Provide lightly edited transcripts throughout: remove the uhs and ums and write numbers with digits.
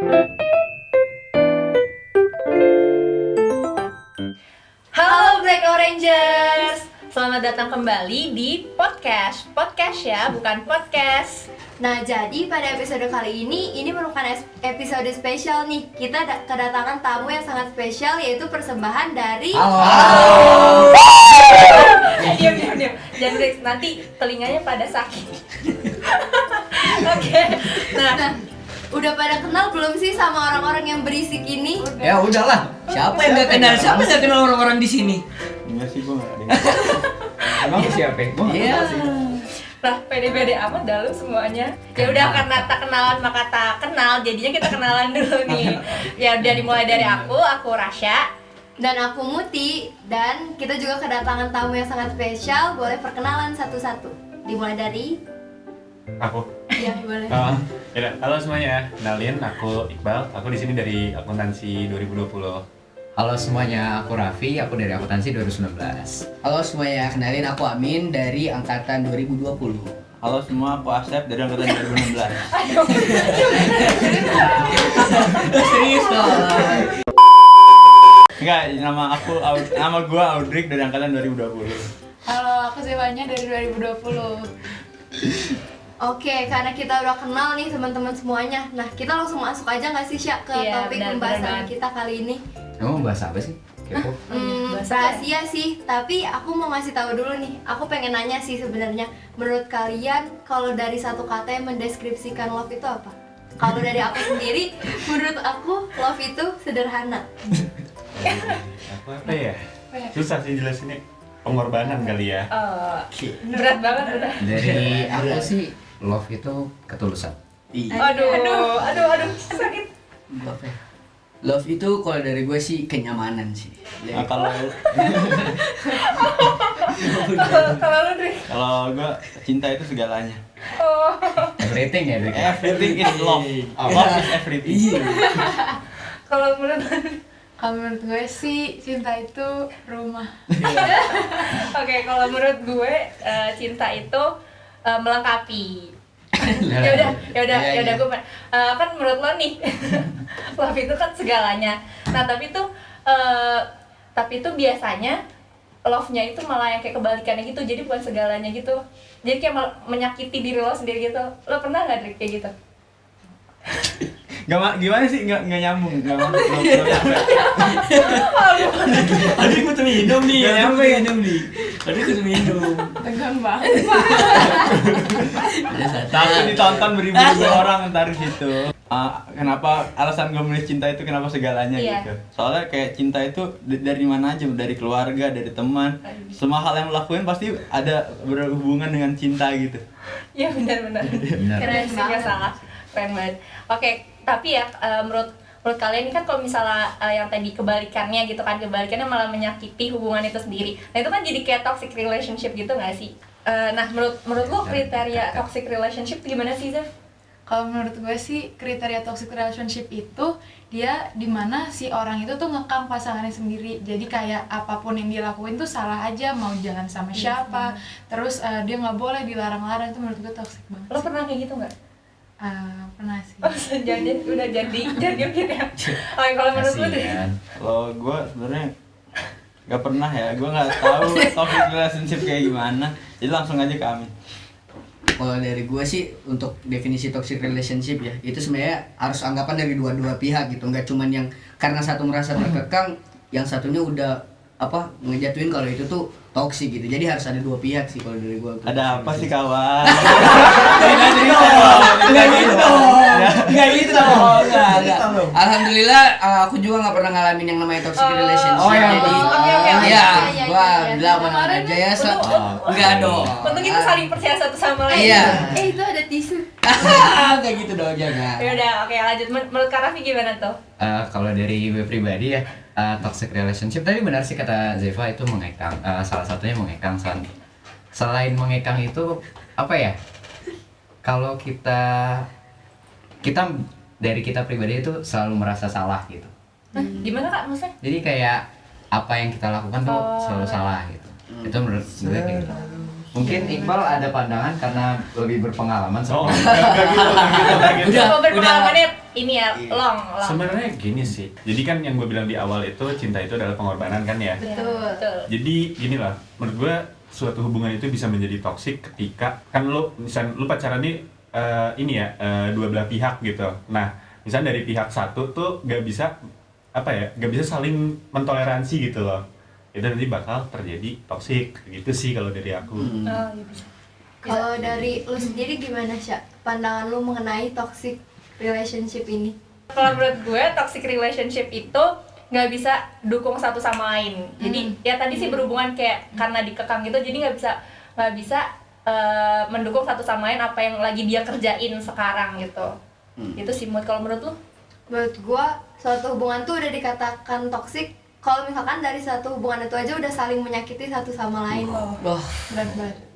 Halo Black Orangers, selamat datang kembali di podcast ya, bukan podcast. Nah, jadi pada episode kali ini merupakan episode spesial nih. Kita kedatangan tamu yang sangat spesial, yaitu persembahan dari Diam. Jangan Rex, nanti telinganya pada sakit. Oke. Nah, udah pada kenal belum sih sama orang-orang yang berisik ini? Ya udahlah. Siapa yang nggak kenal? Siapa nggak kenal orang-orang di sini? Enggak sih, gue nggak dengar. Emang siapa? Gue nggak Iya. tahu sih. nah pede-pede amat dah lu semuanya. Ya udah, karena tak kenalan maka tak kenal, jadinya kita kenalan dulu nih. Ya udah, dimulai dari aku Rasya. Dan aku Muti. Dan kita juga kedatangan tamu yang sangat spesial. Boleh perkenalan satu-satu. Dimulai dari Aku. ya boleh. Ya, halo semuanya. Kenalin, aku Iqbal. Aku di sini dari akuntansi 2020. Halo semuanya, aku Raffi, aku dari akuntansi 2019. Halo semuanya, kenalin aku Amin dari angkatan 2020. Halo semua, aku Asep dari angkatan 2016. Serius dong. Enggak, nama gua Audrik dari angkatan 2020. Halo, aku Zevanya dari 2020. Oke, karena kita udah kenal nih teman-teman semuanya. Nah, kita langsung masuk aja nggak sih, Syak, ke Iya, topik benar, pembahasan benar. kita kali ini? Kamu bahas apa sih? Kepo. bahasa Rahasia sih, tapi aku mau ngasih tahu dulu nih. Aku pengen nanya sih sebenarnya, menurut kalian kalau dari satu kata yang mendeskripsikan love itu apa? Kalau dari aku sendiri, menurut aku love itu sederhana. Apa ya? Susah sih jelasinnya. Pengorbanan kali ya. berat banget udah. Dari aku sih, love itu ketulusan. Aduh, sakit. Love itu kalau dari gue sih kenyamanan sih. Nah, kalau Kalau lu Dri. gua cinta itu segalanya. Everything ya, Dik? Everything is love. Love is everything. Kalau menurut Kalau menurut gue sih, cinta itu rumah. Oke, kalau menurut gue cinta itu melengkapi. ya udah gue kan menurut lo nih love itu kan segalanya. Nah tapi tuh biasanya love-nya itu malah yang kayak kebalikannya gitu, jadi bukan segalanya gitu, jadi kayak menyakiti diri lo sendiri gitu. Lo pernah nggak Drik kayak gitu? Gimana sih? Nggak nyambung. Nggak Tadi aku tuh minum nih. Nggak nyampe. Tadi aku tuh minum. Tegang banget. Takut ditonton beribu-ribu orang ntar di situ. Kenapa alasan gue milih cinta itu kenapa segalanya Iya. gitu? Soalnya kayak cinta itu dari mana aja, dari keluarga, dari teman, semua hal yang lo lakuin pasti ada berhubungan dengan cinta gitu. Iya benar. Benar. Keren sih, nggak salah. Keren banget. Oke, tapi ya menurut kalian ini kan kalau misalnya yang tadi kebalikannya gitu kan, kebalikannya malah menyakiti hubungan itu sendiri. Nah itu kan jadi kayak toxic relationship gitu nggak sih? Nah menurut lo kriteria toxic relationship itu gimana sih, Zev? Kalau menurut gue sih, kriteria toxic relationship itu dia dimana si orang itu tuh ngekang pasangannya sendiri. Jadi kayak apapun yang dia lakuin tuh salah aja, mau jalan sama siapa, terus dia nggak boleh dilarang-larang. Itu menurut gue toxic banget. Lo pernah kayak gitu nggak? Pernah sih. Jadi udah jadi gitu ya. Oke, kalau menurut lo deh. Kasian. Kalau gue sebenarnya nggak pernah ya, gue nggak tahu toxic relationship kayak gimana. Jadi langsung aja ke Amin. Kalau dari gue sih untuk definisi toxic relationship ya, itu sebenarnya harus anggapan dari dua-dua pihak gitu, nggak cuman yang karena satu merasa terkekang, yang satunya udah ngejatuhin kalau itu tuh toxic gitu. Jadi harus ada dua pihak sih kalau dari gue. Ada apa sih kawan? Enggak gitu dong. Alhamdulillah aku juga nggak pernah ngalamin yang namanya toxic relationship. Oh, ya. Jadi Oke. ya, gua Iya. bilang mana aja ya. Enggak dong. Untuk kita saling percaya satu sama lain. Iya. Itu ada tisu. Kayak gitu dong, jangan. Ya udah, oke lanjut. Menurut Kak Raffi gimana tuh? Kalau dari gue pribadi ya, toxic relationship tadi benar sih kata Zeva, itu mengekang. Salah satunya mengekang. Selain mengekang itu apa ya? Kalau kita dari kita pribadi itu selalu merasa salah gitu. Gimana Kak maksudnya? Jadi kayak apa yang kita lakukan tuh selalu salah gitu. Itu menurut gue kayak gitu. Mungkin Iqbal ada pandangan karena lebih berpengalaman soalnya. Enggak gitu. Udah berpengalamannya ini ya long. Sebenarnya gini sih. Jadi kan yang gue bilang di awal itu cinta itu adalah pengorbanan kan ya. Betul. Jadi gini lah, menurut gue suatu hubungan itu bisa menjadi toksik ketika kan lu pacaran nih ini ya dua belah pihak gitu. Nah, misalnya dari pihak satu tuh gak bisa saling mentoleransi gitu loh. Itu nanti bakal terjadi toksik gitu sih kalau dari aku. Oh, iya bisa. Kalau dari lu sendiri gimana, Sya? Pandangan lu mengenai toxic relationship ini? Kalau menurut gue toxic relationship itu nggak bisa dukung satu sama lain. Jadi ya tadi sih berhubungan kayak karena dikekang gitu, jadi nggak bisa mendukung satu sama lain apa yang lagi dia kerjain sekarang gitu. Itu sih kalau menurut lu? Menurut gua suatu hubungan tuh udah dikatakan toxic kalau misalkan dari satu hubungan itu aja udah saling menyakiti satu sama lain. Wah,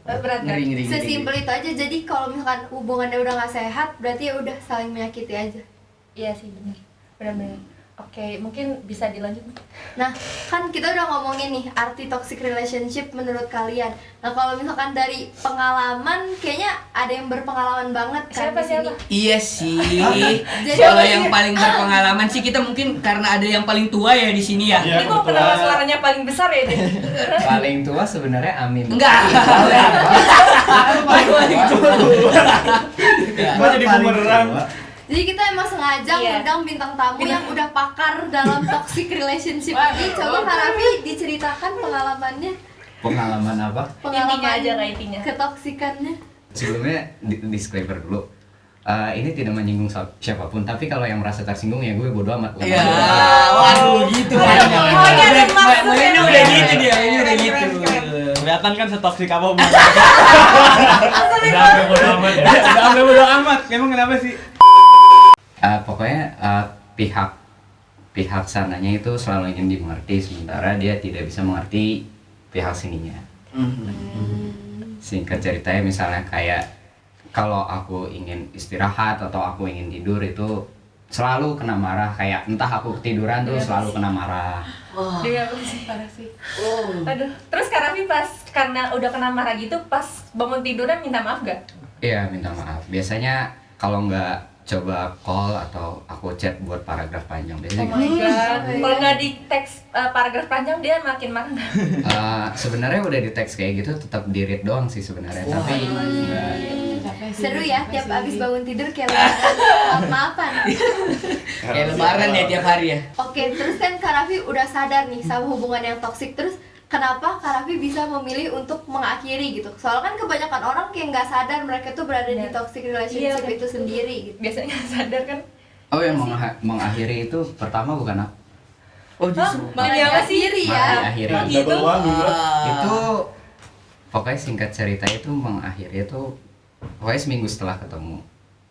Berat kan? ngeri. Sesimpel itu aja. Jadi kalau misalkan hubungannya udah nggak sehat, berarti ya udah saling menyakiti aja. Iya sih benar. Oke, mungkin bisa dilanjut. Nah, kan kita udah ngomongin nih arti toxic relationship menurut kalian. Nah, kalau misalkan dari pengalaman, kayaknya ada yang berpengalaman banget kan di sini. Iya sih. Jadi Kalau apa yang sih? paling berpengalaman sih kita mungkin karena ada yang paling tua ya di sini ya. Iya. Ini kok kenapa suaranya paling besar ya dia? Paling tua sebenarnya Amin. Enggak. Paling tua. Gua jadi bumerang. Jadi kita emang sengaja Iya. ngundang bintang tamu yang udah pakar dalam toxic relationship ini. Coba Kak Raffi diceritakan pengalamannya. Pengalaman apa? Intinya aja lah intinya. Ketoksikannya. Sebelumnya disclaimer dulu. Ini tidak menyinggung siapapun, tapi kalau yang merasa tersinggung ya gue bodo amat. Iya, waduh gitu kan. Pokoknya ada maksud ya. Ini udah gitu dia, ini udah gitu. Kelihatan kan setoksik apa hubungan. Udah sampai bodo amat ya. Udah sampai bodo amat. Emang kenapa sih? Pokoknya pihak sananya itu selalu ingin dimengerti, sementara dia tidak bisa mengerti pihak sininya. Singkat ceritanya misalnya kayak kalau aku ingin istirahat atau aku ingin tidur itu selalu kena marah, kayak entah aku ketiduran tuh selalu kena marah. Dia apa sih parah sih. Aduh, terus Kak Raffi pas karena udah kena marah gitu pas bangun tidurnya minta maaf gak? Iya, minta maaf. Biasanya kalau nggak coba call atau aku chat buat paragraf panjang biasanya Oh my gitu. god. Kalau nggak di teks paragraf panjang dia makin marah nggak? Sebenarnya udah di teks kayak gitu tetap di read doang sih sebenarnya, tapi enggak. Seru ya, tiap abis bangun tidur kayak lebaran. Maaf-maafan. Kayak lebaran ya tiap hari ya. Oke, terus kan Kak Raffi udah sadar nih sama hubungan yang toksik. Terus kenapa Kak Raffi bisa memilih untuk mengakhiri gitu? Soalnya kan kebanyakan orang kayak nggak sadar mereka tuh berada di toxic relationship Iya, itu sendiri gitu. Biasanya nggak sadar kan? Oh yang mengakhiri itu pertama bukan aku. Oh justru. Makanya apa sih? Mengakhiri ya. Mengakhiri. Oh, gitu. Itu pokoknya singkat cerita itu mengakhiri itu pokoknya seminggu setelah ketemu.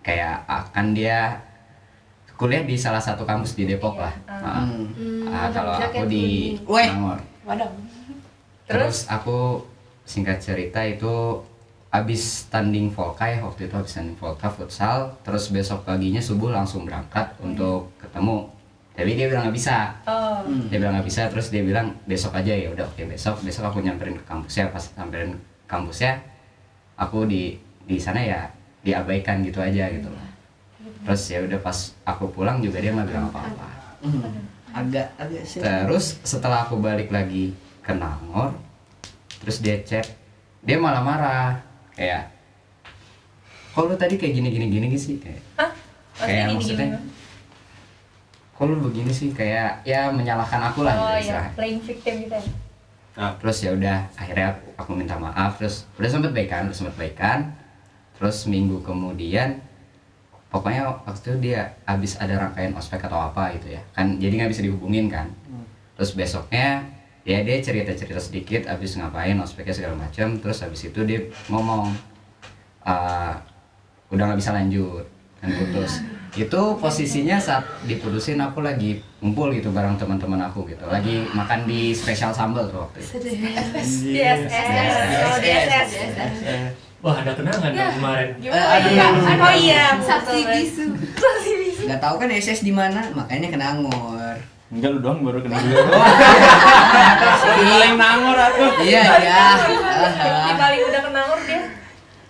Kayak akan dia kuliah di salah satu kampus di Depok lah. Kalau aku di Weh. Bangor. Waduh. Terus aku singkat cerita itu abis tanding Volka ya, waktu itu abis tanding Volka futsal, terus besok paginya subuh langsung berangkat untuk ketemu. Tapi dia bilang nggak bisa. Oh. Dia bilang nggak bisa, terus dia bilang besok aja. Ya udah, oke, besok aku nyamperin ke kampusnya. Pas nyamperin kampusnya aku di sana ya diabaikan gitu aja gitu loh. Terus ya udah pas aku pulang juga dia nggak bilang apa-apa. Agak sih. Terus setelah aku balik lagi ke Nangor, terus dia chat, dia malah marah kayak, kok lu tadi kayak gini sih kayak, Hah? kayak maksudnya, kok lu begini sih kayak ya menyalahkan aku lah Oh gitu iya, istilahnya. playing victim gitu ya. Terus ya udah akhirnya aku minta maaf, terus udah sempet baikan, terus minggu kemudian pokoknya waktu itu dia habis ada rangkaian ospek atau apa gitu ya kan, jadi nggak bisa dihubungin kan. Terus besoknya ya dia cerita sedikit habis ngapain ospeknya segala macam, terus habis itu dia ngomong udah nggak bisa lanjut dan putus. Itu posisinya saat diputusin aku lagi ngumpul gitu bareng teman-teman aku gitu, lagi makan di spesial sambal tuh waktu itu. Yes. Oh, yes. Wah, ada kenangan dong kemarin. Oh iya, Saksi bisu. Nggak tahu kan SS di mana, makanya ke Nangor. Enggak, lu doang baru kenal gue. Paling nangor aku. Iya. Di paling udah kenangor dia.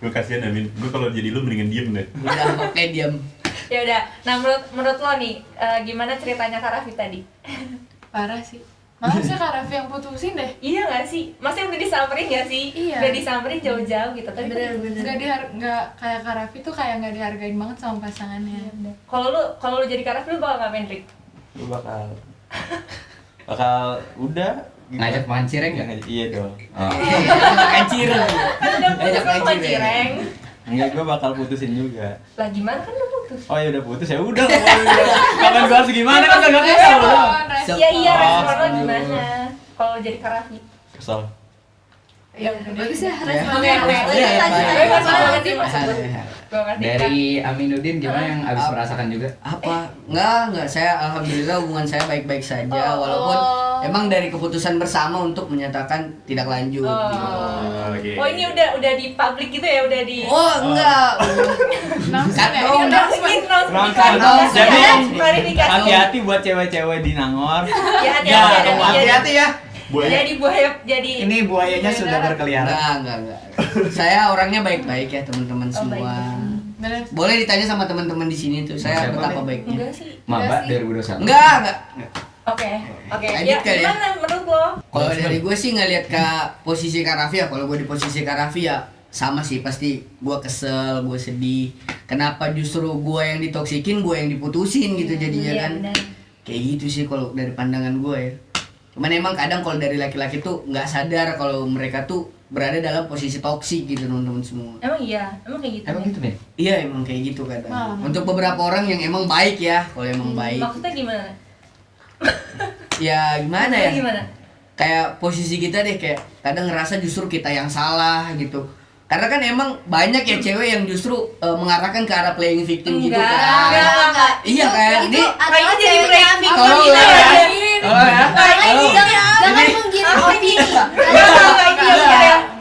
Gue kasihan Amin. Gue kalau jadi lu mendingan diem deh. Udah oke diam. Ya udah. Nah, menurut lo nih, gimana ceritanya Kak Raffi tadi? Parah sih. Malah sih Kak Raffi yang putusin deh. Iya nggak sih? Masih udah disamperin nggak sih? Iya. Udah disamperin jauh-jauh gitu. Tapi Bener-bener. Nggak kayak Kak Raffi tuh kayak nggak dihargain banget sama pasangannya. kalau lu jadi Kak Raffi, lu bakal ngapain, Rick? Gue bakal udah gitu. Ngajak makan cireng nggak? Iya dong. Oh. Makan cireng. Kan udah putus Ngajak sama main Cireng. Enggak, gue bakal putusin juga. Lah gimana kan lu putus? Oh ya udah putus ya udah. Kapan gue harus gimana kan gak Respon, tahu. respon. Iya respon lo aduh. gimana? Kalau jadi Kak Raffi? Kesel. Ya udah deh. Bagus ya Oke, responnya. oke. Iya, iya, Gue baik. masih banget sih maksud lu. Iya. Gue ngerti. Dari Aminuddin gimana yang abis merasakan juga? Apa? Enggak, saya alhamdulillah hubungan saya baik-baik saja walaupun emang dari keputusan bersama untuk menyatakan tidak lanjut gitu. Oke. Oh ini udah di publik gitu ya, udah di. Oh, enggak. Langsung ya, dong. ini announcement. Announcement. Jadi Jadi, klarifikasi. hati-hati buat cewek-cewek di Nangor. Ya Ya, hati-hati ya. jadi buaya jadi. Ini buayanya sudah berkeliaran. Enggak. Saya orangnya baik-baik ya teman-teman Oh, semua. Bener. Boleh ditanya sama teman-teman di sini tuh, saya Siapa, betapa Ben? baiknya. Enggak sih. Maba sih. 2021. Enggak. Oke. Lanjut Ya kali ya. gimana menurut lo? Kalau dari gue sih ngelihat ke posisi Kak Raffi ya, kalau gue di posisi Kak Raffi ya sama sih, pasti gue kesel, gue sedih. Kenapa justru gue yang ditoksikin, gue yang diputusin gitu jadinya Iya, kan? benar. Kayak gitu sih kalau dari pandangan gue ya. Cuman emang kadang kalau dari laki-laki tuh nggak sadar kalau mereka tuh berada dalam posisi toksik gitu teman-teman semua. Emang kayak gitu. Emang gitu nih? Iya emang kayak gitu kadang. Malah. Untuk beberapa orang yang emang baik ya, kalau emang baik. Maksudnya gimana? Ya gimana ya? Maksudnya gimana? Kayak posisi kita deh, kayak kadang ngerasa justru kita yang salah gitu. Karena kan emang banyak ya cewek yang justru mengarahkan ke arah playing victim gitu kan. Enggak. Iya kan? Itu Ini adalah jadi ceweknya playing Abi. victim kalau gitu ya. ya. Oh ya. Jangan menggiring opini.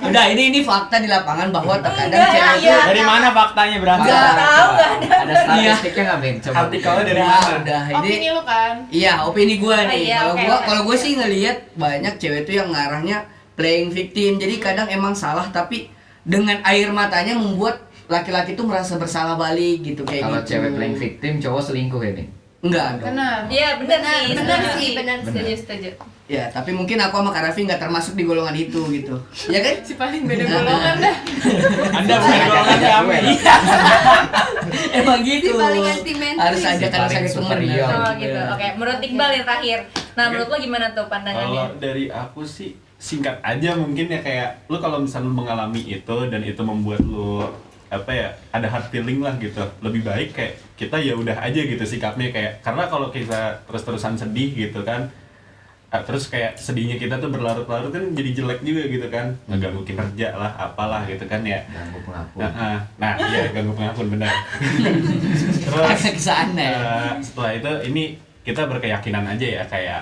Udah ini fakta di lapangan bahwa terkadang Enggak, cewek iya. itu Dari mana faktanya berasal? Enggak. Tahu enggak ada. Ada statistiknya nggak, Ben? Coba. Artikelnya dari udah, mana? udah ini Opini lu kan? iya opini gue nih. iya, Kalau oke, gua oke. kalau gue sih ngelihat banyak cewek tuh yang ngarahnya playing victim. Jadi kadang emang salah tapi dengan air matanya membuat laki-laki tuh merasa bersalah balik gitu kayak Kalau gitu. cewek playing victim, cowok selingkuh ya, Ben? Enggak dong. Benar. Iya benar sih. Benar setuju sih, benar sih. Setuju. Ya, tapi mungkin aku sama Kak Raffi nggak termasuk di golongan itu gitu. Ya kan? Si paling beda golongan dah. Anda bukan golongan kami. Emang gitu. Si paling anti mainstream. Harus ada Si kan paling ada temen. superior. Oh gitu. Oke, menurut Iqbal yang terakhir. Nah, menurut lo gimana tuh pandangannya? Kalau dari aku sih singkat aja mungkin ya, kayak lu kalau misalnya lu mengalami itu dan itu membuat lu apa ya, ada hard feeling lah gitu, lebih baik kayak kita ya udah aja gitu sikapnya, kayak karena kalau kita terus-terusan sedih gitu kan, terus kayak sedihnya kita tuh berlarut-larut kan jadi jelek juga gitu kan, ngeganggu kinerja lah apalah gitu kan ya. Ganggu pengakun. Nah iya, ganggu pengakun benar. Terus Agak kesana ya. setelah itu ini kita berkeyakinan aja ya, kayak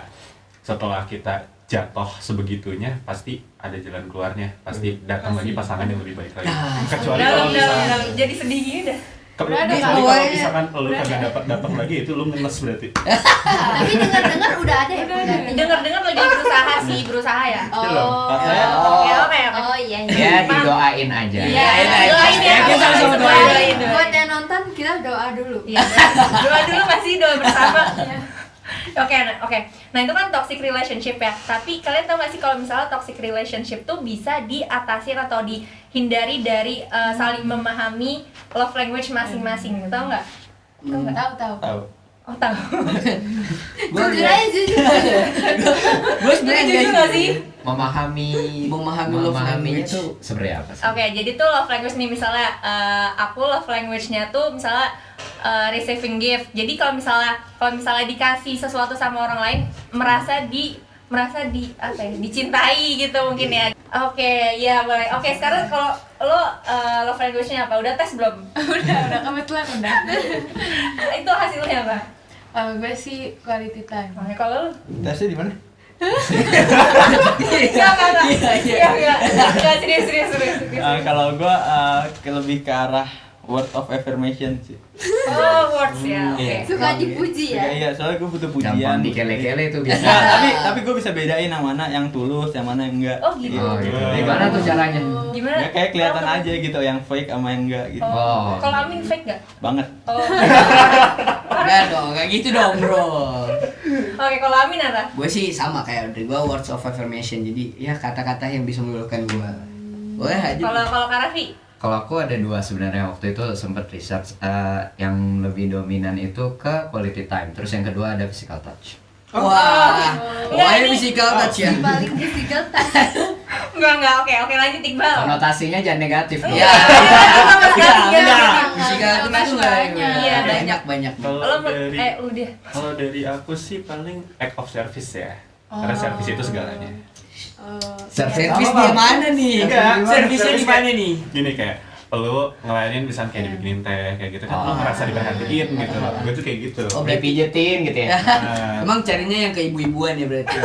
setelah kita jatuh sebegitunya pasti ada jalan keluarnya, pasti datang lagi pasangan yang lebih baik lagi. Kecuali kalau misalkan jadi sedih gini dah. Udah ada kecuali kalau kawan. misalkan lu kagak dapat lagi, itu lu ngenes berarti. Tapi dengar-dengar udah ada ya. Dengar-dengar lagi berusaha ya. Katanya Oke. Oh iya. Ya, didoain aja. Iya, Doain doain ya. Kita sama-sama Doain. Buat yang nonton kita doa dulu. Iya. Doa dulu masih doa bersama. Oke. Nah itu kan toxic relationship ya. Tapi kalian tahu gak sih kalau misalnya toxic relationship tuh bisa diatasin atau dihindari dari saling memahami love language masing-masing. Tahu nggak? Tahu. tahu. Oh tahu. Jujur aja jujur. Gue sebenarnya Jujur enggak nggak sih. sih? Memahami love memahaminya language. tuh sebenarnya apa sih? Oke, jadi tuh love language nih misalnya aku love language-nya tuh misalnya receiving gift. Jadi kalau misalnya dikasih sesuatu sama orang lain merasa di apa ya? Dicintai gitu mungkin ya. Oke, ya boleh. Oke, sekarang kalau lo love language-nya apa? Udah tes belum? Udah kebetulan udah. Itu hasilnya apa? Gue sih quality time. Oke, kalau lo? Tesnya di mana? Enggak, serius. Kalau gue lebih ke arah word of affirmation sih. Oh, words ya. Oke. Iya. Suka dipuji ya. Iya, soalnya gue butuh Gampang pujian. dikele-kele itu biasa. Nah, tapi gue bisa bedain yang mana yang tulus, yang mana yang enggak. Oh, gitu. Oh gitu. Gimana tuh caranya? Gimana? Ya kayak kelihatan Kenapa? aja gitu yang fake sama yang enggak gitu. Oh. Oh. Kalau Amin fake nggak? Banget. Oh. Enggak dong, kayak gitu dong bro. Oke, kalau Amin apa? Gue sih sama kayak dari gue words of affirmation. Jadi ya kata-kata yang bisa meluluhkan gue. Boleh aja. Kalau Kak Raffi? Kalau aku ada dua sebenarnya, waktu itu sempat research, yang lebih dominan itu ke quality time, terus yang kedua ada physical touch. Wah, Enggak, ini ini- physical touch ya. Paling physical touch. Enggak. Oke, lanjut Iqbal. Konotasinya jangan negatif. Iya. Ya. Sama sekali Enggak, enggak. physical touch itu banyak. Iya, banyak. Lo lu deh. Kalau dari aku sih paling act of service ya. Karena service itu segalanya. Service di mana nih? Enggak, Servisnya di service mana kayak- nih? Gini kayak lu ngelayanin misalnya kayak dibikinin teh kayak gitu kan lu ngerasa diperhatiin gitu. Gue tuh kayak gitu. Oh, Dipijetin gitu ya. Nah, Emang carinya yang ke ibu-ibuan ya berarti?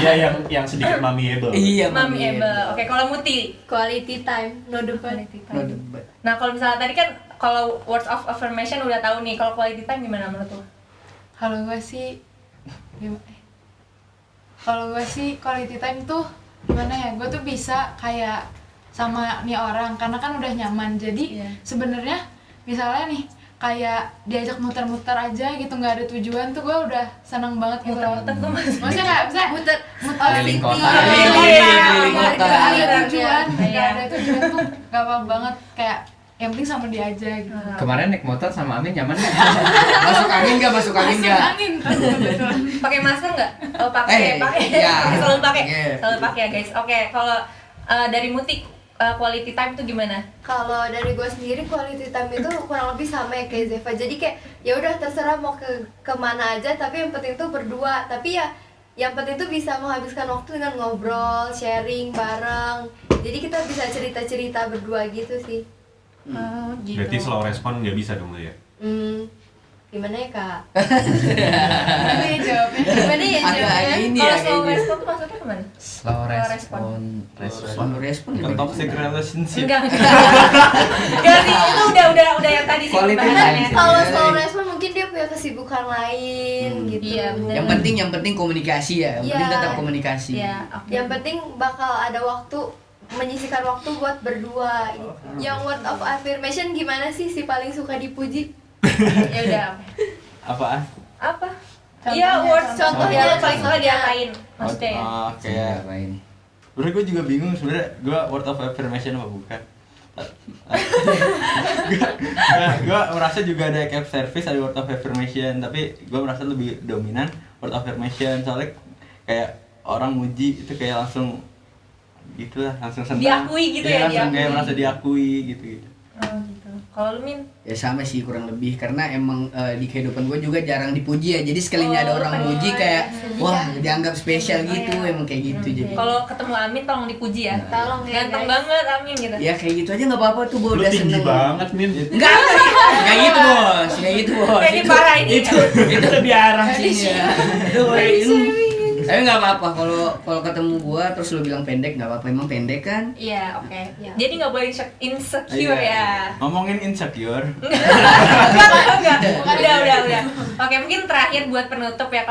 iya yang sedikit mamiable. Iya, Mami Eba. Oke, kalau Muti. Quality time, no debat. No debat. Nah, kalau misalnya tadi kan kalau words of affirmation udah tahu nih, kalau quality time gimana menurut lo? Kalau gue sih kalau gue sih quality time tuh gimana ya, gue tuh bisa kayak sama nih orang karena kan udah nyaman, jadi Iya. sebenarnya misalnya nih kayak diajak muter-muter aja gitu, nggak ada tujuan tuh gue udah seneng banget gitu. Muter-muter tuh maksudnya nggak bisa Muter Keliling kota. Keliling kota. nggak ada Iya. tujuan, Iya. nggak ada tujuan tuh nggak apa banget, kayak yang penting sama dia aja gitu. Kemarin naik motor sama Amin nyaman nggak? Masuk angin nggak? Masuk angin Masuk nggak? angin tuh kebetulan. Pakai masker nggak? Oh, pakai. Iya. Selalu pakai. Iya. Selalu pakai ya, guys. Oke, kalau dari Muti quality time tuh gimana? Kalau dari gue sendiri quality time itu kurang lebih sama ya kayak Zeva. Jadi kayak ya udah terserah mau kemana aja, tapi yang penting tuh berdua. Tapi ya yang penting tuh bisa menghabiskan waktu dengan ngobrol, sharing bareng. Jadi kita bisa cerita-cerita berdua gitu sih. Oh, gitu. Berarti slow respon nggak bisa dong lu ya? Gimana ya kak? Gimana ya jawabnya? Gimana ya Agak jawabnya? ini Kalau ya slow kayaknya. respon tuh maksudnya kemana? Slow respon. Respon Ke toxic relationship. Enggak. Enggak sih, itu udah yang tadi sih Quality pembahasannya. time. Kalau Iya, slow iya. respon mungkin dia punya kesibukan lain gitu. Iya, bener. Yang penting komunikasi ya. Yang penting Iya. tetap komunikasi. Iya, oke. Yang penting bakal ada waktu, menyisihkan waktu buat berdua gitu. Yang word of affirmation gimana sih si paling suka dipuji? Ya udah. Apaan? Apa? Contohnya, Iya, words contohnya, yang paling suka contohnya. diapain maksudnya ya? Oh, kayak Lain. sebenernya gue juga bingung sebenernya gue word of affirmation apa bukan. Gue merasa juga ada act of service, ada word of affirmation, tapi gue merasa lebih dominan word of affirmation soalnya kayak orang muji itu kayak langsung gitulah, langsung senang. Diakui gitu ya, Iya, langsung kayak diakui. merasa diakui gitu. Oh, gitu. Kalau lu Min? Ya sama sih kurang lebih karena emang di kehidupan gue juga jarang dipuji ya. Jadi sekalinya Oh, ada orang lu muji pengen kayak sedih wah ya. dianggap spesial gitu, emang kayak gitu jadi. Kalau ketemu Amin tolong dipuji ya. Tolong ya, Ganteng guys. banget Amin gitu. Ya kayak gitu aja nggak apa-apa tuh gue Lu udah tinggi seneng. banget, Min. Enggak gitu bos, kayak gitu bos. Kayak ini parah ini. Itu lebih arah sih ya. Tapi nggak apa-apa kalau ketemu gua terus lu bilang pendek nggak apa-apa, emang pendek kan. Iya, oke. Iya. Jadi nggak boleh insecure ya. Ngomongin insecure, Enggak. Udah. Oke, mungkin terakhir buat penutup ya,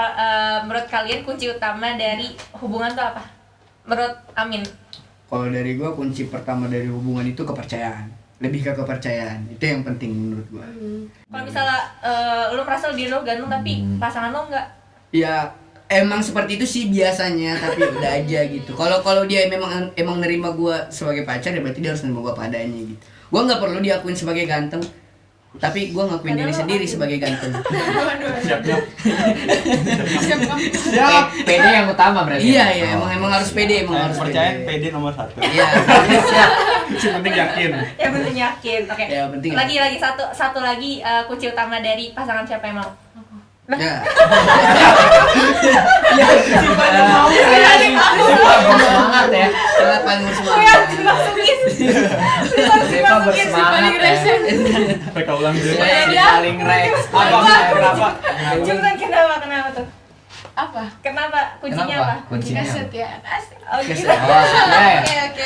menurut kalian kunci utama dari hubungan tuh apa? Menurut Amin. Kalau dari gua kunci pertama dari hubungan itu kepercayaan. Lebih ke kepercayaan. Itu yang penting menurut gua. Kalau misalnya lu merasa diri lo ganteng tapi pasangan lo enggak. Ya emang seperti itu sih biasanya, tapi udah aja gitu. Kalau dia emang nerima gua sebagai pacar ya berarti dia harus nerima gua padanya gitu. Gua nggak perlu diakuin sebagai ganteng, tapi gua ngakuin diri sendiri sebagai ganteng. Siap. PD yang utama berarti. Iya ya, emang harus pede, emang harus percaya pede. PD nomor 1. Iya. Yang penting yakin. Yang penting yakin. Oke. Ya, penting Lagi satu lagi kunci utama dari pasangan siapa yang mau? Ya. Semangat ya. Sangat paling Oh ya, bersemangat. dimasukin. Deva bersemangat ya. Mereka ulang dulu. Si paling Rex. Kenapa? Cepetan, kenapa tuh? Apa? Kenapa? Kuncinya Kenapa? apa? Kuncinya. Kesetiaan. Asik. Oh gitu. Oh, ya. Oke.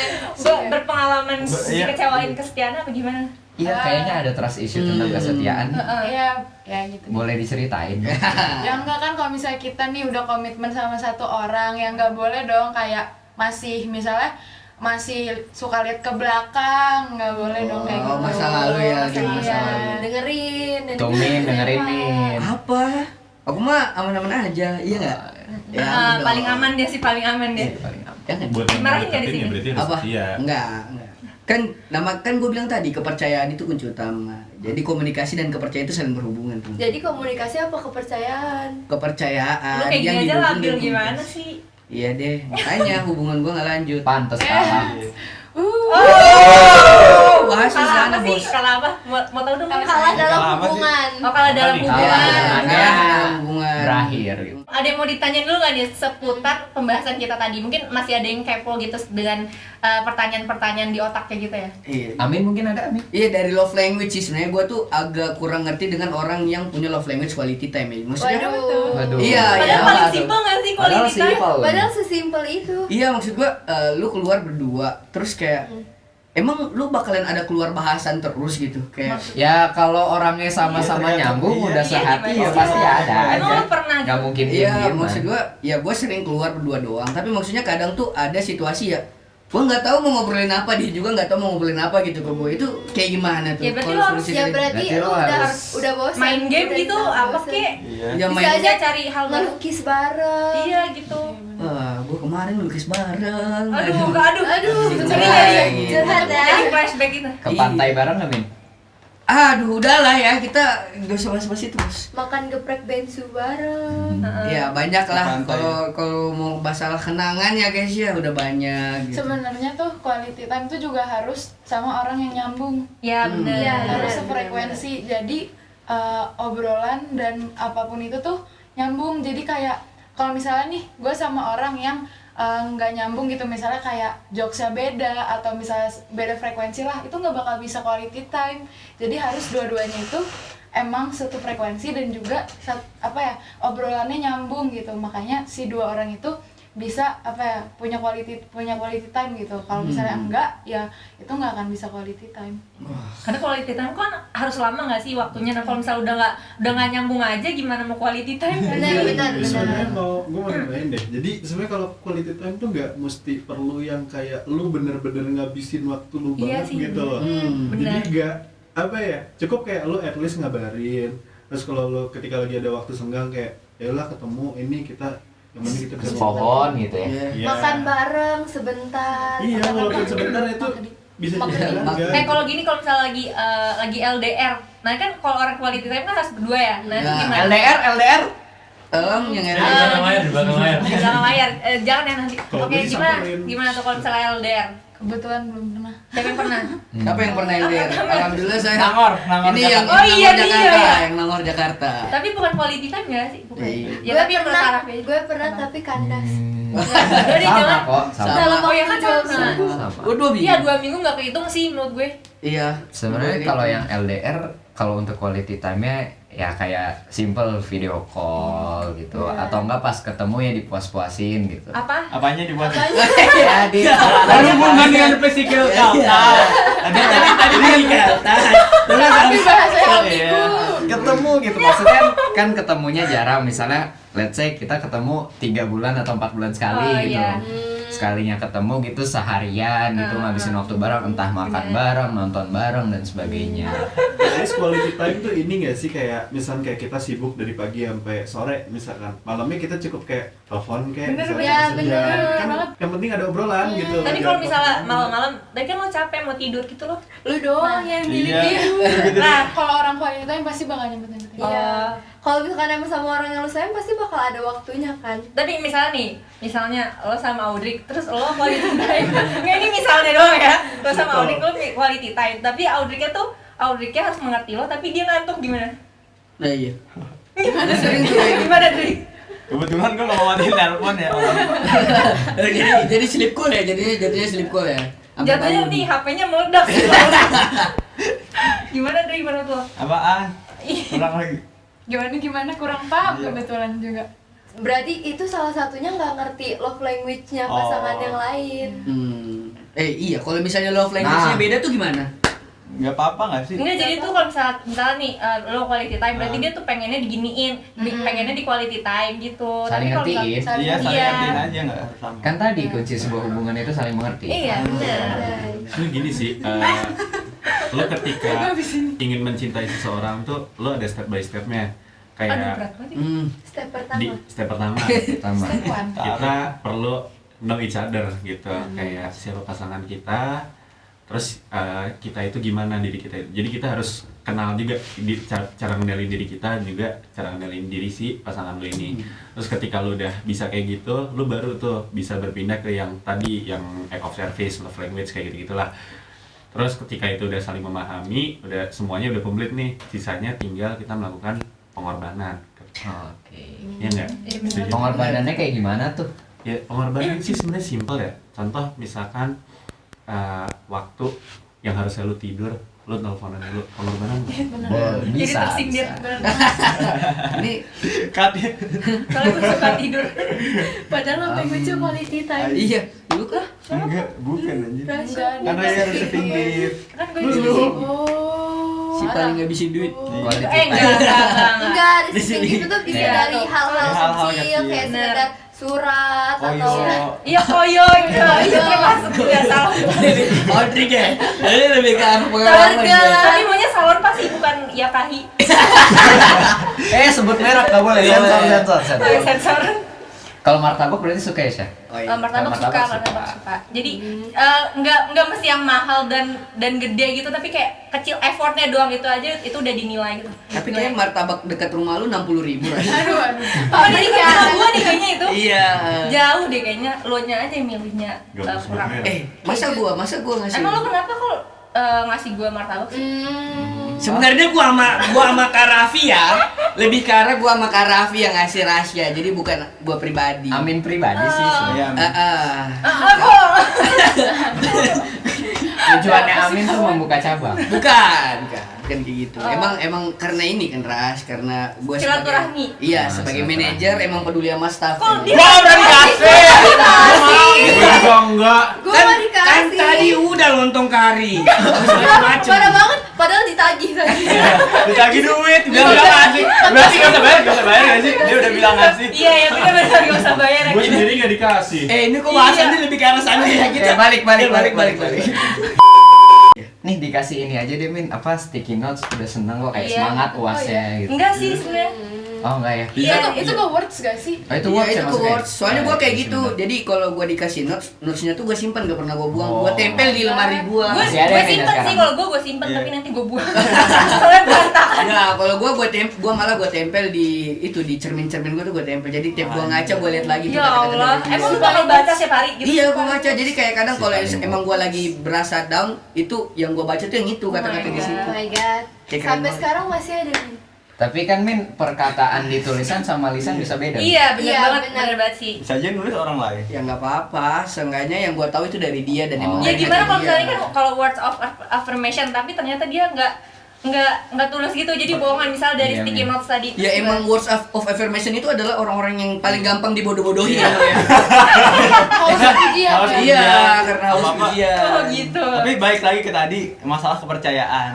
Berpengalaman Iya. dikecewain kesetiaan apa gimana? Iya, kayaknya ada trust issue tentang kesetiaan. Iya, ya gitu. Boleh diceritain? Ya enggak kan kalau misalnya kita nih udah komitmen sama satu orang, yang nggak boleh dong kayak masih suka lihat ke belakang, nggak boleh dong kayak gitu. Masa lalu ya, Iya. masa lalu. dengerin dan Tuh Min, dengerin Min. Apa? Aku mah aman-aman aja, iya nggak? Ya, aman Paling dong. aman dia sih, paling aman dia. Paling aman. Jangan. Buat yang Dimarahin nggak di deketin sini? ya berarti harus Apa? setia. Enggak. Kan gue bilang tadi kepercayaan itu kunci utama. Jadi komunikasi dan kepercayaan itu saling berhubungan tuh. jadi komunikasi apa kepercayaan? Kepercayaan Lu kayak yang gini aja didukung labil dengan gimana komunikasi. sih? Iya deh, makanya hubungan gue nggak lanjut. Pantes kalah. Bahas di Kalah sana apa sih? bos. Kalah apa? Mau tahu dong? Kalah dalam Kalah apa sih? hubungan. Oh, kalah dalam nih? hubungan. Ya, hubungan. Berakhir gitu. Ada yang mau ditanya dulu nggak nih seputar pembahasan kita tadi? Mungkin masih ada yang kepo gitu dengan pertanyaan-pertanyaan di otaknya gitu ya? Iya. Amin mungkin ada Amin. Iya dari love language sih sebenarnya gue tuh agak kurang ngerti dengan orang yang punya love language quality time ya. Maksudnya Waduh. Waduh. Iya, Padahal iya. paling Apa tuh? simpel nggak sih Padahal quality time? simpel. Padahal sesimpel itu. Iya maksud gue lu keluar berdua terus kayak emang lu bakalan ada keluar bahasan terus gitu kayak Ya kalau orangnya sama-sama nyambung udah sehati ya pasti ada Emang aja. lu pernah Gak mungkin iya diem-dieman. maksud gue ya gue sering keluar berdua doang tapi maksudnya kadang tuh ada situasi ya gue nggak tahu mau ngobrolin apa dia juga nggak tahu mau ngobrolin apa gitu ke gue itu kayak gimana tuh Ya, berarti kalau lo harus- solusi Ya dari- berarti Berarti lu lo udah harus udah bosan. main game Udah gitu bosan. apa kek? Iya. ya Bisa main aja cari hal baru. ngelukis bareng. Iya gitu. wah gue kemarin lukis bareng Aduh, Curhat jadi ya, curhat ya. jadi flashback gitu. Ke pantai bareng gak Min? aduh udahlah ya kita gak usah bahas-bahas itu bos Makan geprek bensu bareng. ya banyak lah Pantai. kalau mau masalah kenangan ya guys ya udah banyak gitu. Sebenarnya tuh quality time tuh juga harus sama orang yang nyambung. Ya benar. Iya, Harus benar, sefrekuensi. Jadi obrolan dan apapun itu tuh nyambung. Jadi kayak kalau misalnya nih gue sama orang yang nggak nyambung gitu, misalnya kayak jokesnya beda atau misalnya beda frekuensi lah, itu nggak bakal bisa quality time. Jadi harus dua-duanya itu emang satu frekuensi dan juga obrolannya nyambung gitu. Makanya si dua orang itu bisa punya quality time gitu. Kalau misalnya enggak ya itu nggak akan bisa quality time. Karena quality time kan harus lama nggak sih waktunya? Nah kalau misalnya udah nggak nyambung aja, gimana mau quality time? Benar. Sebenarnya gue mau nambahin deh. Jadi sebenarnya kalau quality time tuh nggak mesti perlu yang kayak lu bener-bener ngabisin waktu lu Iya banget sih. gitu loh. Jadi Benar. nggak cukup kayak lu at least ngabarin. Terus kalau lu ketika lagi ada waktu senggang kayak ya udah ketemu ini kita yang penting kita bisa Pohon gitu ya. Iya. Iya. Makan bareng sebentar. Iya, walaupun sebentar itu bisa jalan kan. Kayak kalau gini, kalau misalnya lagi LDR, nah kan kalau orang quality time kan harus berdua ya. Nah itu Ya. gimana? LDR yang di belakang layar. Di belakang layar. Jangan ya nanti. Kalau Oke, bisa gimana? samperin. Gimana tuh kalau misalnya LDR? Kebetulan belum pernah. Siapa yang pernah? siapa yang pernah LDR? Alhamdulillah saya Nangor ini yang Oh, iya, Nangor dia Jakarta, ya. yang Nangor Jakarta. Tapi bukan quality time nggak sih? Bukan. Iya. Ya tapi yang bertaraf ya. Gue pernah tapi kandas. Jadi Sama jangan. kok, sama. Dalam Oh ya kan waktu sama. Sama. Oh 2 minggu. Iya 2 minggu nggak kehitung sih menurut gue. Iya. Sebenarnya kalau yang LDR kalau untuk quality time-nya ya kayak simple video call gitu atau enggak pas ketemu ya dipuas-puasin gitu. Apa? Apanya dibuat? Ya di Berhubungan dengan physical contact. Tadi Tapi bahasanya Iya. ketemu gitu maksudnya kan ketemunya jarang misalnya let's say kita ketemu 3 bulan atau 4 bulan sekali Oh, gitu. iya. Sekalinya ketemu gitu seharian gitu ngabisin waktu bareng entah makan bareng, nonton bareng dan sebagainya. Jadi quality time tuh ini nggak sih kayak misalnya kayak kita sibuk dari pagi sampai sore misalkan malamnya kita cukup kayak telepon kayak Bener, misalnya ya, sejam. bener. Kan yang penting ada obrolan gitu. Tadi kalau misalnya malam-malam, tadi kan lo capek mau tidur gitu loh. Lu doang yang milih Iya. dia. Nah, Kalau orang quality time pasti bakal nyempetin. Iya. Kalau misalkan emang sama orang yang lu sayang pasti bakal ada waktunya kan. tapi misalnya lo sama Audrey, terus lo quality time. Nggak, ini misalnya doang ya. Lo sama Audrey, lo quality time. Tapi Audrey-nya harus mengerti lo, tapi dia ngantuk gimana? Nah iya. Sering gimana, Dri? Kebetulan gue nggak mau matiin telepon ya. jadi sleep call ya, jadinya sleep call ya. Sampai Jatuhnya bangun. nih HP-nya meledak. Gimana, Dri? Gimana tuh? Apaan? Ulang lagi. Gimana kurang paham Iya. kebetulan juga. Berarti itu salah satunya nggak ngerti love language-nya pasangan yang lain. Iya, kalau misalnya love language-nya Nah. beda tuh gimana? nggak apa-apa nggak sih? Enggak, jadi tuh kalau misalnya nih lo quality time berarti dia tuh pengennya diginiin, pengennya di quality time gitu. Saling Tapi kalau ngertiin. misal- Iya, saling Iya. ngertiin aja nggak harus sama. Kan tadi kunci sebuah hubungan itu saling mengerti. Iya, benar. Sebenarnya gini sih, lo ketika ingin mencintai seseorang tuh lo ada step by stepnya. Aduh, Kayak berat banget. Step pertama. di step pertama Pertama. kita perlu know each other gitu, kayak siapa pasangan kita, terus kita itu gimana diri kita. Jadi kita harus kenal juga cara ngenalin diri kita, juga cara ngenalin diri si pasangan lo ini. Terus ketika lo udah bisa kayak gitu, lo baru tuh bisa berpindah ke yang tadi, yang act of service, love language, kayak gitu-gitulah. Terus ketika itu udah saling memahami, udah semuanya udah komplit nih, sisanya tinggal kita melakukan pengorbanan. Oke. Iya nggak? Iya, benar. Setuju? Pengorbanannya kayak gimana tuh? Ya pengorbanan sih sebenarnya simpel ya. Contoh misalkan waktu yang harusnya lu tidur, lu teleponan dulu, pengorbanan nggak? Jadi Bisa. tersindir. bisa. Ini Cut ya. Soalnya gue suka tidur. Padahal sampai gue cuma quality time. iya, lu kah? Enggak, bukan anjir. Enggak, Karena dia harus saving duit. Kan gue di sini. Si paling ngabisin duit. Quality Enggak. Enggak, di sini itu tuh bisa Iya, dari tuh. hal-hal Hal-hal kecil kecil. kayak Bener. sekedar surat atau Iya koyo itu termasuk juga salah. Audrey ya. Ini lebih ke arah pengalaman Harga. ya. Tapi maunya salon pasti bukan ya kahi. Sebut merek gak boleh. Sensor, sensor, sensor. Sensor. Kalau martabak berarti suka ya, Syah? Oh iya. Martabak suka, martabak suka. Jadi nggak mesti yang mahal dan gede gitu, tapi kayak kecil effortnya doang gitu aja itu udah dinilai gitu. Tapi kayak martabak dekat rumah lu 60.000 Aduh. Oh, jadi kayak gua nih kayaknya itu. Iya. Jauh deh kayaknya, lo nya aja yang milihnya Gak harus kurang. merek. Masa gua ngasih. Emang lo kenapa kalau ngasih gua martabak sih? Sebenarnya gua sama Kak Raffi ya. Lebih ke arah gua sama Kak Raffi yang ngasih rahasia. Jadi bukan gua pribadi. Amin pribadi sih sebenarnya. Heeh. Tujuannya Amin tuh membuka cabang. Bukan kayak gitu. Emang karena ini kan karena gua Silaturahmi. Iya, Nah, sebagai silaturahmi. manajer emang peduli sama staff. Kok dia Gua udah dikasih. Gue juga enggak. gue Kan, mau kan dikasih. tadi udah lontong kari. Parah banget, padahal ditagih tadi. Ditagih duit, dia bilang ngasih. Berarti gak usah bayar gak sih? Dia udah bilang ngasih. Iya ya benar-benar gak usah bayar ya. Gue sendiri nggak dikasih. Ini kok bahasannya lebih ke arah sana ya kita. Balik. Balik. Nih dikasih ini aja deh Min, apa sticky notes, udah seneng kok kayak Iya. semangat uasnya gitu. Enggak sih sebenarnya. Oh enggak ya? Itu ke words gak sih? Oh itu Iya, works itu ya ke maksudnya? words. Soalnya gua kayak gitu. Jadi kalau gua dikasih notesnya tuh gua simpan, gak pernah gua buang. Gua tempel di lemari gua. Gue Masih ada yang simpen sekarang. sih, kalau gue simpen Iya. tapi nanti gue buang. Soalnya berantakan. Nah, kalau gua malah gua tempel di itu di cermin-cermin gua tuh gua tempel. Jadi tiap gua ngaca gua lihat lagi tuh Ya kata-kata Allah, dari dia. emang lu bakal baca setiap hari gitu? Iya, gua baca. Jadi kayak kadang kalau Paling emang gua lagi berasa down, itu yang gua baca tuh yang itu kata-kata di Oh situ. my god. Kayak keren Sampai banget. sekarang masih ada nih. Tapi kan Min, perkataan di tulisan sama lisan bisa beda. Min. Iya, bener Iya, banget, bener. bener banget sih. Bisa aja nulis orang lain. Ya nggak apa-apa, seenggaknya yang gua tahu itu dari dia dan emang Oh. Ya dari gimana hati kalau dia. misalnya kan kalau words of affirmation tapi ternyata dia nggak tulus gitu, jadi bohongan misal dari Iya, sticky Min. notes tadi. Ya emang words of affirmation itu adalah orang-orang yang paling gampang dibodoh-bodohin ya. Haus pujian Haus kan? Iya, pujian. karena haus Apa-apa. pujian. Oh gitu. Tapi balik lagi ke tadi masalah kepercayaan.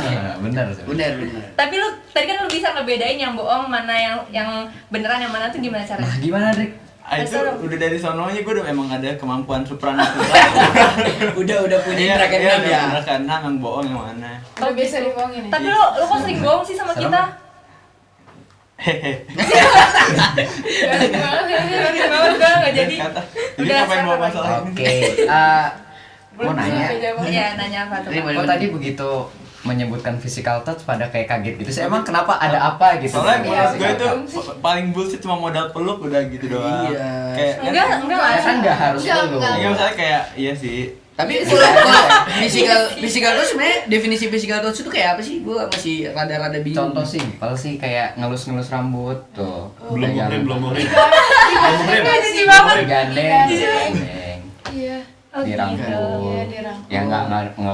Iya, benar. Benar. Tapi lu tadi kan lu bisa ngebedain yang bohong mana yang beneran yang mana tuh gimana caranya? Nah gimana Drik? Itu udah dari sononya gue udah emang ada kemampuan supranatural. Udah punya track and iya, ya. bener kan yang bohong yang mana. Udah biasa dibohongin ya? Tapi lu kok sering bohong sih sama Serem. kita? Hehe. Berarti banget gak nggak jadi. Kata. Jadi Udah, ngapain bawa sekarang masalah ini? Oke, mau nanya. Iya, nanya apa tuh? Ini Pak? boleh. Kok tadi begitu menyebutkan physical touch pada kayak kaget gitu sih? Emang kenapa ada apa gitu? Soalnya sama menurut gue physical itu touch? paling bullshit cuma modal peluk udah gitu doang. Iya. Kayak Enggak lah. Ya kan nggak harus Enggak, dulu. enggak. Iya misalnya kayak iya sih. Tapi kalau physical touch sebenarnya definisi physical touch itu kayak apa sih? Gua masih rada-rada bingung. Contoh simpel sih kayak ngelus-ngelus rambut tuh. Belum Pegang. muhrim. Jijik banget. Gandeng. Iya. Gandeng. Iya. Oh, dirangkul. Iya, dirangkul. Ya nggak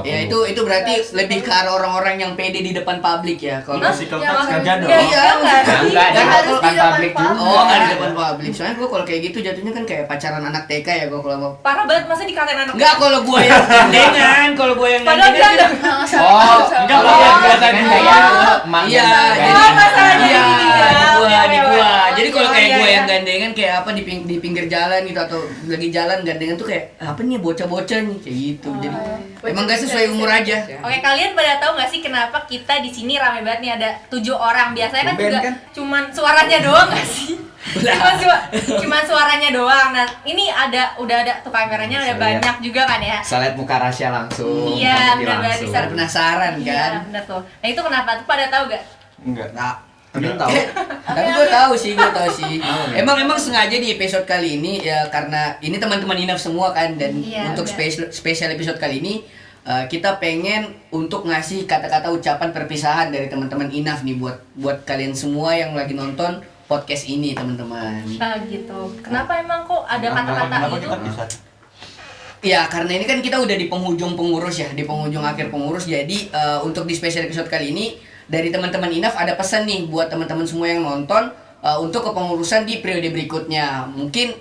Ya perlu. itu berarti lebih ke arah orang-orang yang pede di depan publik ya. Kalau Physical Ya, touch maksud kagak gue, dong. Iya, enggak maksud sih? Enggak, Nggak dia harus bukan di depan publik publik. juga. Oh, nggak di depan publik. Soalnya gue kalau kayak gitu jatuhnya kan kayak pacaran anak TK ya gue kalau mau. Parah banget, masa dikatain anak? Enggak, kalau gue yang gandengan, kalau gue yang Padahal gandengan. dia Oh, Enggak, kalau kalau yang biasa biasa di kayak gua. emak Iya, biasa. Oh, masalahnya iya, di dia. di gua. Jadi kalau Oh, kayak iya, gua iya. yang gandengan kayak apa di pinggir jalan gitu atau lagi jalan gandengan tuh kayak apa nih bocah-bocah nih kayak gitu. Jadi emang gak sesuai umur aja. Oke, kalian pada tahu nggak sih kenapa kita di sini rame banget nih, ada 7 orang. Biasanya kan Tumben juga kan? cuman suaranya doang nggak sih? Cuman suaranya doang. Nah, ini udah ada tuh kameranya udah Bisa lihat. banyak juga kan ya? Bisa lihat muka Rasya langsung. Iya, ngerti benar-benar langsung. bisa. Penasaran Iya, kan? bener tuh. Nah, itu kenapa tuh pada tahu gak? Enggak. Nah, Kalian tahu? tapi gue tahu sih. Emang sengaja di episode kali ini ya karena ini teman-teman Inaf semua kan dan Iya, untuk bener. spesial episode kali ini kita pengen untuk ngasih kata-kata ucapan perpisahan dari teman-teman Inaf nih buat kalian semua yang lagi nonton podcast ini teman-teman. Nah, gitu. Kenapa emang kok ada kata-kata Kenapa itu? kita bisa? Ya karena ini kan kita udah di penghujung pengurus ya, di penghujung akhir pengurus. Jadi untuk di spesial episode kali ini dari teman-teman Inaf ada pesan nih buat teman-teman semua yang nonton untuk kepengurusan di periode berikutnya. Mungkin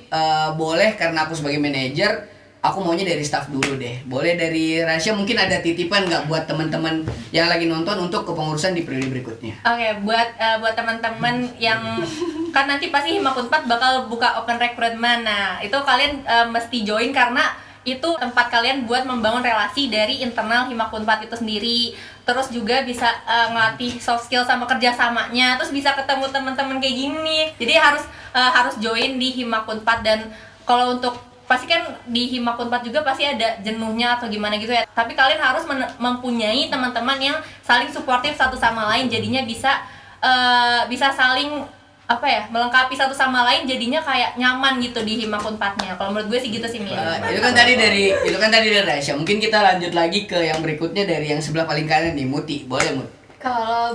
boleh karena aku sebagai manajer, aku maunya dari staff dulu deh. Boleh dari Rasya mungkin ada titipan nggak buat teman-teman yang lagi nonton untuk kepengurusan di periode berikutnya? Oke, buat teman-teman yang kan nanti pasti Himak Unpad bakal buka open recruitment. Nah, itu kalian mesti join karena itu tempat kalian buat membangun relasi dari internal Himak Unpad itu sendiri. Terus juga bisa ngelatih soft skill sama kerjasamanya. Terus bisa ketemu teman-teman kayak gini. Jadi harus join di Himak Unpad. Dan kalau untuk pasti kan di Himak Unpad juga pasti ada jenuhnya atau gimana gitu ya. Tapi kalian harus mempunyai teman-teman yang saling suportif satu sama lain. Jadinya bisa saling melengkapi satu sama lain, jadinya kayak nyaman gitu di Himak Unpadnya. Kalau menurut gue sih gitu sih, Mia. Itu kan tadi dari Rasya. Mungkin kita lanjut lagi ke yang berikutnya dari yang sebelah paling kanan nih, Muti. Boleh, Mut? Kalau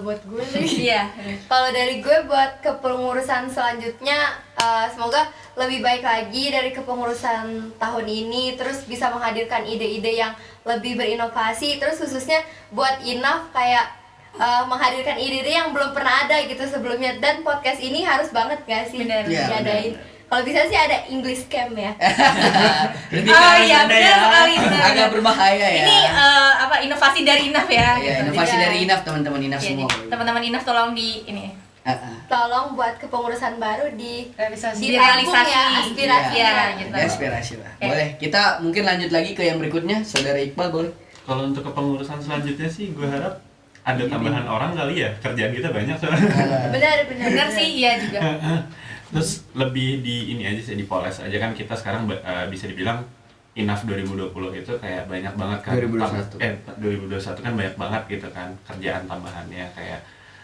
buat gue sih, Iya. kalau dari gue buat kepengurusan selanjutnya semoga lebih baik lagi dari kepengurusan tahun ini, terus bisa menghadirkan ide-ide yang lebih berinovasi, terus khususnya buat Inaf kayak menghadirkan ide-ide yang belum pernah ada gitu sebelumnya. Dan podcast ini harus banget gak sih Benar. Iya, diadain. Kalau bisa sih ada English Camp ya. Berarti Oh harus iya, ada benar sekali, benar. agak berbahaya ya. Ini inovasi dari Inaf ya. Iya, gitu. inovasi Jadi, dari Inaf teman-teman Inaf iya, semua. jadi teman-teman Inaf tolong di ini. Tolong buat kepengurusan baru Realisasi. ditampung Direalisasi. ya aspirasi Iya, ya. gitu. Aspirasi lah. Oke. Boleh. Kita mungkin lanjut lagi ke yang berikutnya, Saudara Iqbal boleh. Kalau untuk kepengurusan selanjutnya sih gue harap ada tambahan orang kali ya, kerjaan kita banyak soalnya. Benar sih, iya juga. Terus lebih di ini aja sih, dipoles aja kan kita sekarang bisa dibilang Inaf 2020 itu kayak banyak banget kan 2021 kan banyak banget gitu kan kerjaan tambahannya, kayak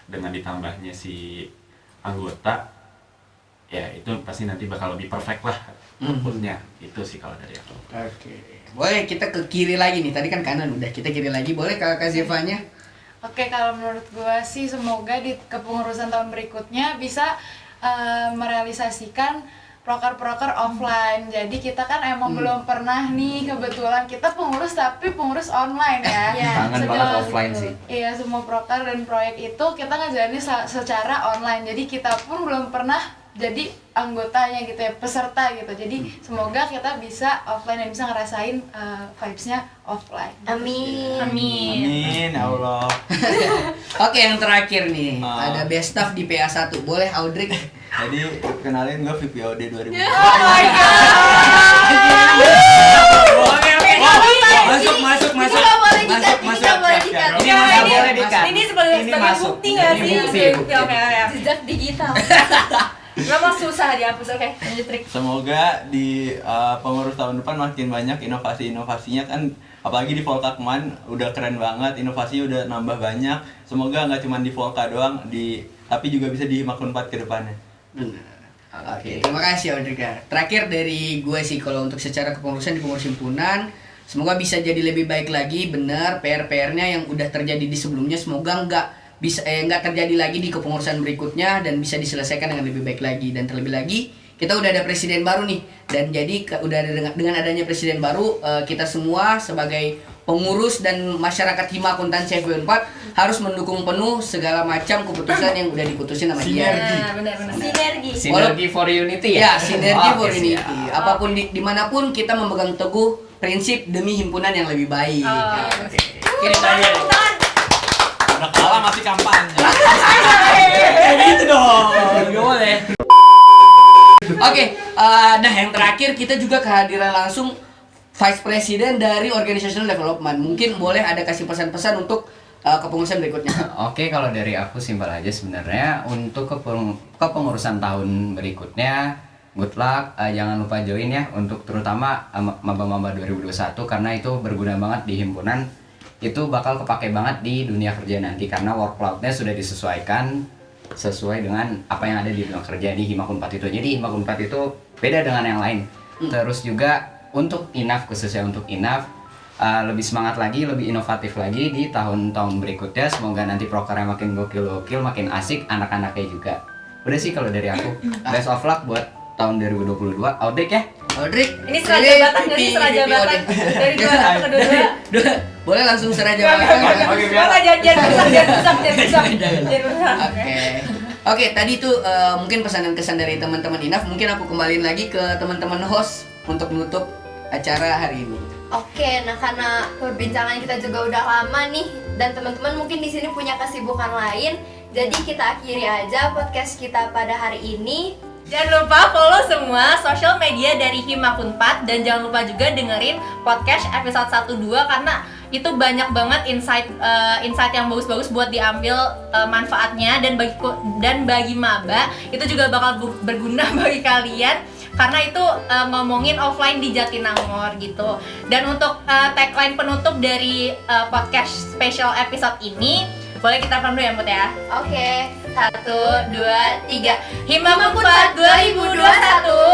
dengan ditambahnya si anggota ya itu pasti nanti bakal lebih perfect lah outputnya. Itu sih kalau dari aku. Oke. Boleh kita ke kiri lagi nih. Tadi kan kanan udah, kita kiri lagi. Boleh Kakak Zevanya? Oke, kalau menurut gue sih semoga di kepengurusan tahun berikutnya bisa merealisasikan proker-proker offline. Jadi kita kan emang belum pernah nih kebetulan kita pengurus tapi pengurus online ya. Iya. Kangen banget offline sih. Iya, semua proker dan proyek itu kita ngejalanin secara online. Jadi kita pun belum pernah jadi anggotanya gitu ya, peserta gitu. Jadi semoga kita bisa offline dan bisa ngerasain vibes-nya offline. Amin. Amin. Amin, ya Allah. Oke, yang terakhir nih. Ah. Ada best staff di PA1. Boleh Audrey? Jadi kenalin gue VPOD 2000. Oh my Masuk. Ini nggak boleh dikat, ini nggak boleh dikat. Ini Nggak, nggak ini- boleh dikat. Ini sebagai Ini masuk. bukti nggak Ini sih? bukti, bukti. Oke. Jejak digital. Memang susah dihapus. Oke, lanjut Trik. Semoga di pengurus tahun depan makin banyak inovasi-inovasinya kan, apalagi di Volka kemarin udah keren banget, inovasinya udah nambah banyak. Semoga nggak cuma di Volka doang, tapi juga bisa di Himak Unpad ke depannya. Oke, terima kasih Audrika. Terakhir dari gue sih kalau untuk secara kepengurusan di pengurus himpunan, semoga bisa jadi lebih baik lagi. Bener PR-nya yang udah terjadi di sebelumnya semoga nggak terjadi lagi di kepengurusan berikutnya dan bisa diselesaikan dengan lebih baik lagi. Dan terlebih lagi kita udah ada presiden baru nih, dan jadi udah ada dengan adanya presiden baru, kita semua sebagai pengurus dan masyarakat Hima Akuntansi FW4 harus mendukung penuh segala macam keputusan yang udah diputusin sama dia. Nah, benar-benar. Sinergi. Sinergi for unity ya? Ya, sinergi for Oke, unity. siap. Apapun dimanapun kita memegang teguh prinsip demi himpunan yang lebih baik. Kirim aja. Udah kalah masih kampanye. Gitu dong, gak boleh. Oke, nah yang terakhir kita juga kehadiran langsung Vice President dari Organizational Development. Mungkin boleh ada kasih pesan-pesan untuk kepengurusan berikutnya. Oke, kalau dari aku simpel aja sebenarnya untuk kepengurusan tahun berikutnya, good luck, jangan lupa join ya untuk terutama maba-maba 2021 karena itu berguna banget di himpunan. Itu bakal kepake banget di dunia kerja nanti karena workload-nya sudah disesuaikan sesuai dengan apa yang ada di dunia kerja di Hima Unpad itu. Jadi Hima Unpad itu beda dengan yang lain. Terus juga untuk INAF, khususnya untuk INAF, lebih semangat lagi, lebih inovatif lagi di tahun-tahun berikutnya. Semoga nanti prokernya makin gokil-gokil, makin asik, anak-anaknya juga. Udah sih kalau dari aku. Best of luck buat tahun 2022. Audrey ya? Audrey, Ini serah jabatan nggak sih? Serah jabatan dari 21 ke 22. boleh langsung serah jabatan. Jangan jangan rusak. Oke, tadi itu mungkin pesan dan kesan dari teman-teman INAF. Mungkin aku kembaliin lagi ke teman-teman host untuk menutup acara hari ini. Oke, nah karena perbincangan kita juga udah lama nih dan teman-teman mungkin di sini punya kesibukan lain, jadi kita akhiri aja podcast kita pada hari ini. Jangan lupa follow semua sosial media dari Hima Unpad dan jangan lupa juga dengerin podcast episode 1-2 karena itu banyak banget insight yang bagus-bagus buat diambil manfaatnya dan bagi maba itu juga bakal berguna bagi kalian karena itu ngomongin offline di Jatinangor gitu. Dan untuk tagline penutup dari podcast special episode ini boleh kita run dulu ya Mut ya. Oke, 1, 2, 3 Hima Unpad 2021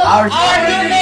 Our journey